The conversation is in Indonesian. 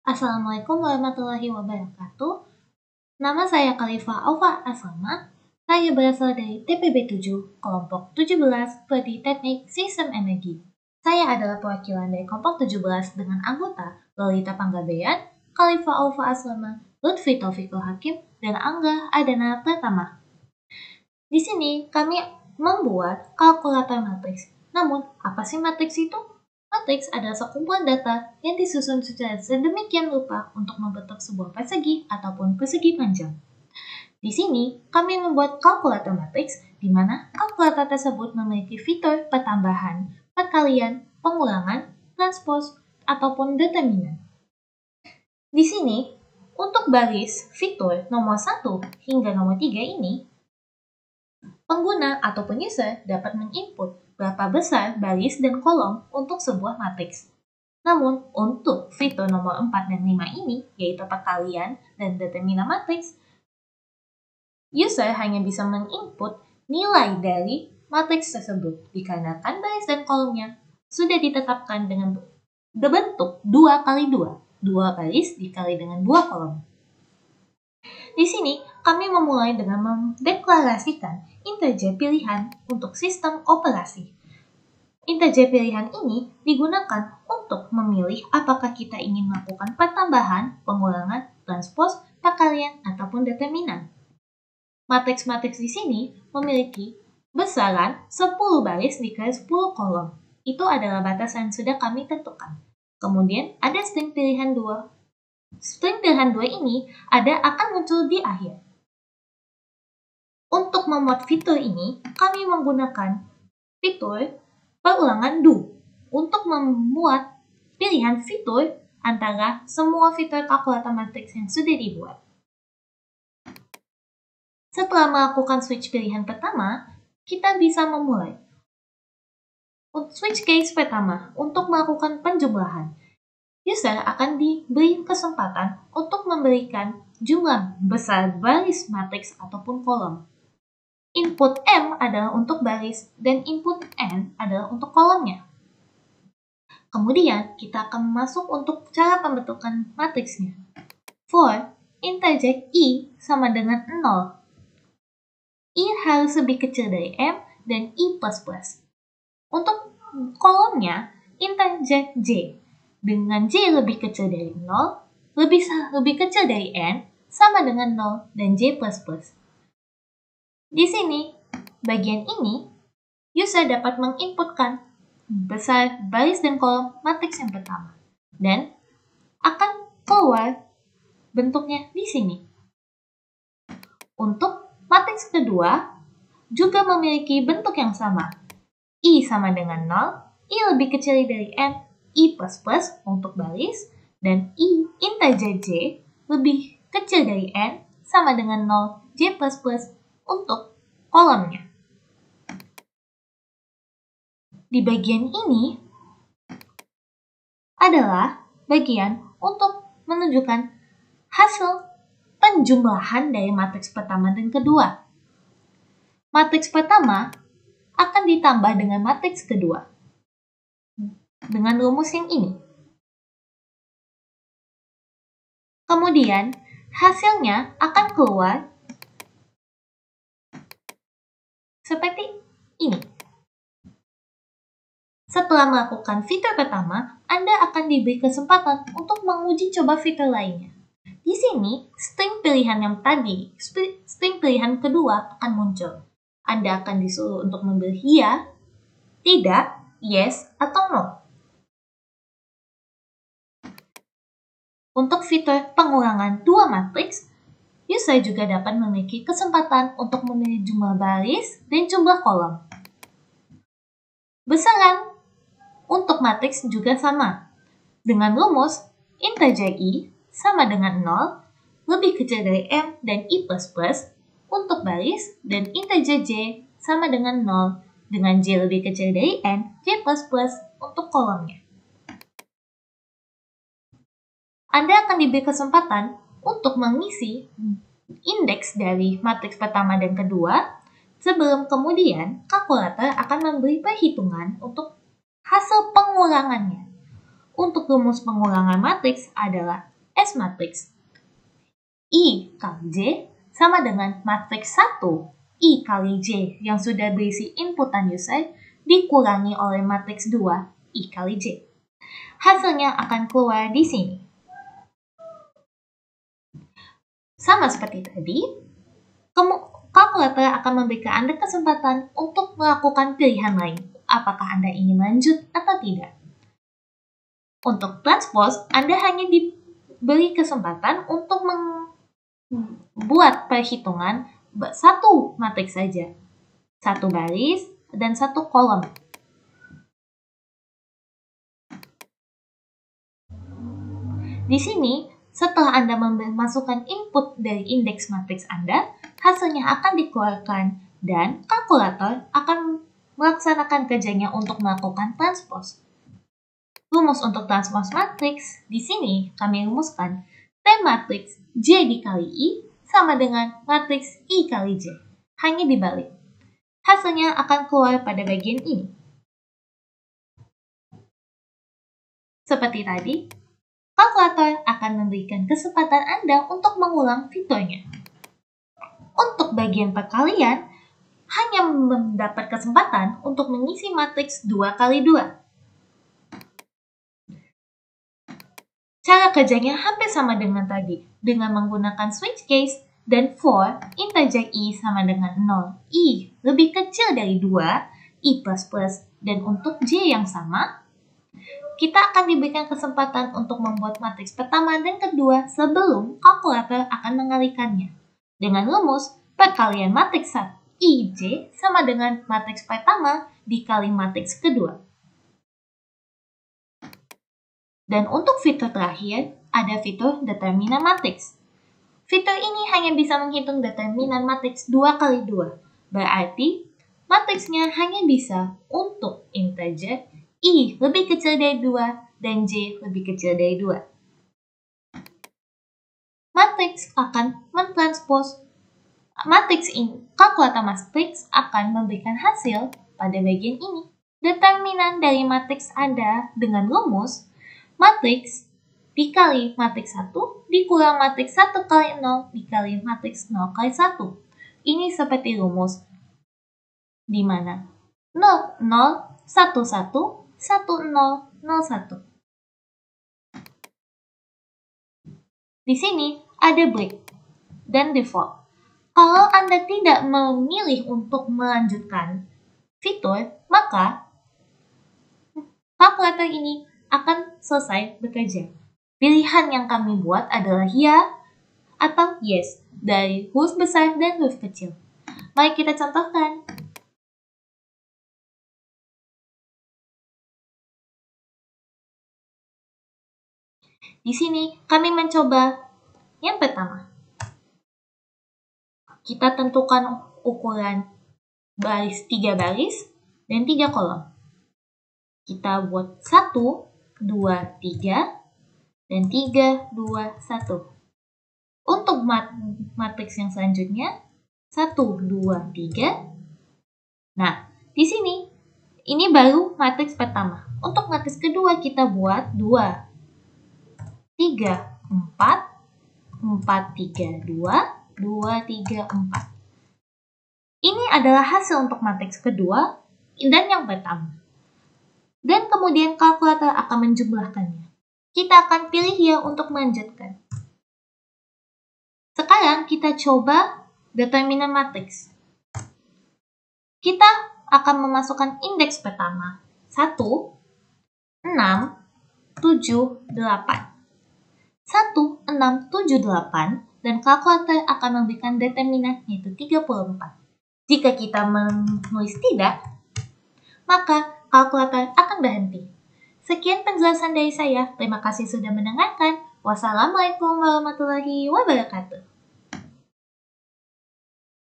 Assalamualaikum warahmatullahi wabarakatuh. Nama saya Khalifah Aufa Aslama. Saya berasal dari TPB 7, kelompok 17, Prodi Teknik Sistem Energi. Saya adalah perwakilan dari kelompok 17 dengan anggota Lolita Panggabean, Khalifah Aufa Aslama, Lutfi Taufikul Hakim, dan Angga Adana Pratama. Di sini kami membuat kalkulator matriks. Namun, apa sih matriks itu? Matriks adalah sekumpulan data yang disusun secara sedemikian rupa untuk membentuk sebuah persegi ataupun persegi panjang. Di sini, kami membuat kalkulator matriks di mana kalkulator tersebut memiliki fitur pertambahan, perkalian, pengulangan, transpos, ataupun determinan. Di sini, untuk baris fitur nomor 1 hingga nomor 3 ini, pengguna ataupun user dapat menginput berapa besar baris dan kolom untuk sebuah matriks. Namun, untuk fitur nomor 4 dan 5 ini, yaitu perkalian dan determinan matriks, user hanya bisa menginput nilai dari matriks tersebut dikarenakan baris dan kolomnya sudah ditetapkan dengan bentuk 2 kali 2, 2 baris dikali dengan 2 kolom. Di sini, kami memulai dengan mendeklarasikan integer pilihan untuk sistem operasi. Integer pilihan ini digunakan untuk memilih apakah kita ingin melakukan pertambahan, pengulangan, transpos, perkalian, ataupun determinan. Matriks-matriks di sini memiliki besaran 10 baris dikali 10 kolom. Itu adalah batasan yang sudah kami tentukan. Kemudian ada string pilihan 2. String pilihan 2 ini akan muncul di akhir. Untuk memuat fitur ini, kami menggunakan fitur perulangan do untuk membuat pilihan fitur antara semua fitur kalkulator matriks yang sudah dibuat. Setelah melakukan switch pilihan pertama, kita bisa memulai. Switch case pertama untuk melakukan penjumlahan. User akan diberi kesempatan untuk memberikan jumlah besar baris matriks ataupun kolom. Input M adalah untuk baris dan input N adalah untuk kolomnya. Kemudian, kita akan masuk untuk cara pembentukan matriksnya. For integer I sama dengan 0. I harus lebih kecil dari M dan I++. Untuk kolomnya, integer J dengan J lebih kecil dari 0, lebih kecil dari N, sama dengan 0 dan J++. Di sini, bagian ini, user dapat menginputkan besar baris dan kolom matriks yang pertama. Dan akan keluar bentuknya di sini. Untuk matriks kedua, juga memiliki bentuk yang sama. I sama dengan 0, I lebih kecil dari N, I++ untuk baris, dan I integer J lebih kecil dari N sama dengan 0, J++ untuk kolomnya. Di bagian ini adalah bagian untuk menunjukkan hasil penjumlahan dari matriks pertama dan kedua. Matriks pertama akan ditambah dengan matriks kedua dengan rumus yang ini. Kemudian, hasilnya akan keluar seperti ini. Setelah melakukan fitur pertama, Anda akan diberi kesempatan untuk menguji coba fitur lainnya. Di sini, string pilihan yang tadi, string pilihan kedua akan muncul. Anda akan disuruh untuk memilih ya, tidak, yes, atau no. Untuk fitur pengulangan dua matriks, user juga dapat memiliki kesempatan untuk memilih jumlah baris dan jumlah kolom. Besaran untuk matriks juga sama, dengan rumus integer I sama dengan 0, lebih kecil dari M dan I++, untuk baris, dan integer J sama dengan 0, dengan J lebih kecil dari N, J++ untuk kolomnya. Anda akan diberi kesempatan untuk mengisi indeks dari matriks pertama dan kedua, sebelum kemudian kalkulator akan memberi perhitungan untuk hasil pengulangannya. Untuk rumus pengulangan matriks adalah S matriks I kali J sama dengan matriks 1 I kali J yang sudah berisi inputan user dikurangi oleh matriks 2 I kali J. Hasilnya akan keluar di sini. Sama seperti tadi, kalkulator akan memberikan Anda kesempatan untuk melakukan pilihan lain. Apakah Anda ingin lanjut atau tidak? Untuk transpose, Anda hanya diberi kesempatan untuk membuat perhitungan satu matriks saja. Satu baris dan satu kolom. Di sini, setelah Anda memasukkan input dari indeks matriks Anda, hasilnya akan dikeluarkan dan kalkulator akan melaksanakan kerjanya untuk melakukan transpose. Rumus untuk transpose matriks, di sini kami rumuskan T matriks J dikali I sama dengan matriks I kali J. Hanya dibalik. Hasilnya akan keluar pada bagian ini. Seperti tadi, kalkulator akan memberikan kesempatan Anda untuk mengulang fiturnya. Untuk bagian perkalian, hanya mendapat kesempatan untuk mengisi matriks 2 kali 2. Cara kerjanya hampir sama dengan tadi, dengan menggunakan switch case dan for integer I sama dengan 0. I lebih kecil dari 2, I++, dan untuk J yang sama, kita akan diberikan kesempatan untuk membuat matriks pertama dan kedua sebelum kalkulator akan mengalikannya. Dengan rumus, perkalian matriks IJ sama dengan matriks pertama dikali matriks kedua. Dan untuk fitur terakhir, ada fitur determinan matriks. Fitur ini hanya bisa menghitung determinan matriks 2 kali 2. Berarti, matriksnya hanya bisa untuk integer I lebih kecil dari 2 dan J lebih kecil dari 2. Matriks akan mentranspose matriks ini. Kalkulator matriks akan memberikan hasil pada bagian ini. Determinan dari matriks Anda dengan rumus matriks dikali matriks 1 dikurang matriks 1 kali 0 dikali matriks 0 kali 1. Ini seperti rumus di mana 0, 0, 1, 1, 1001. Di sini ada break dan default. Kalau Anda tidak memilih untuk melanjutkan fitur, maka kalkulator ini akan selesai bekerja. Pilihan yang kami buat adalah ya atau yes dari huruf besar dan huruf kecil. Mari kita contohkan. Di sini kami mencoba yang pertama. Kita tentukan ukuran baris 3 baris dan 3 kolom. Kita buat 1, 2, 3 dan 3, 2, 1. Untuk matriks yang selanjutnya 1, 2, 3. Nah, di sini ini baru matriks pertama. Untuk matriks kedua kita buat 2, 3, 4, 4, 3, 2, 2, 3, 4. Ini adalah hasil untuk matriks kedua dan yang pertama. Dan kemudian kalkulator akan menjumlahkannya. Kita akan pilih ya untuk melanjutkan. Sekarang kita coba determinan matriks. Kita akan memasukkan indeks pertama. 1, 6, 7, 8. 1, 6, 7, 8 dan kalkulator akan memberikan determinan yaitu 34. Jika kita menulis tidak, maka kalkulator akan berhenti. Sekian penjelasan dari saya. Terima kasih sudah mendengarkan. Wassalamualaikum warahmatullahi wabarakatuh.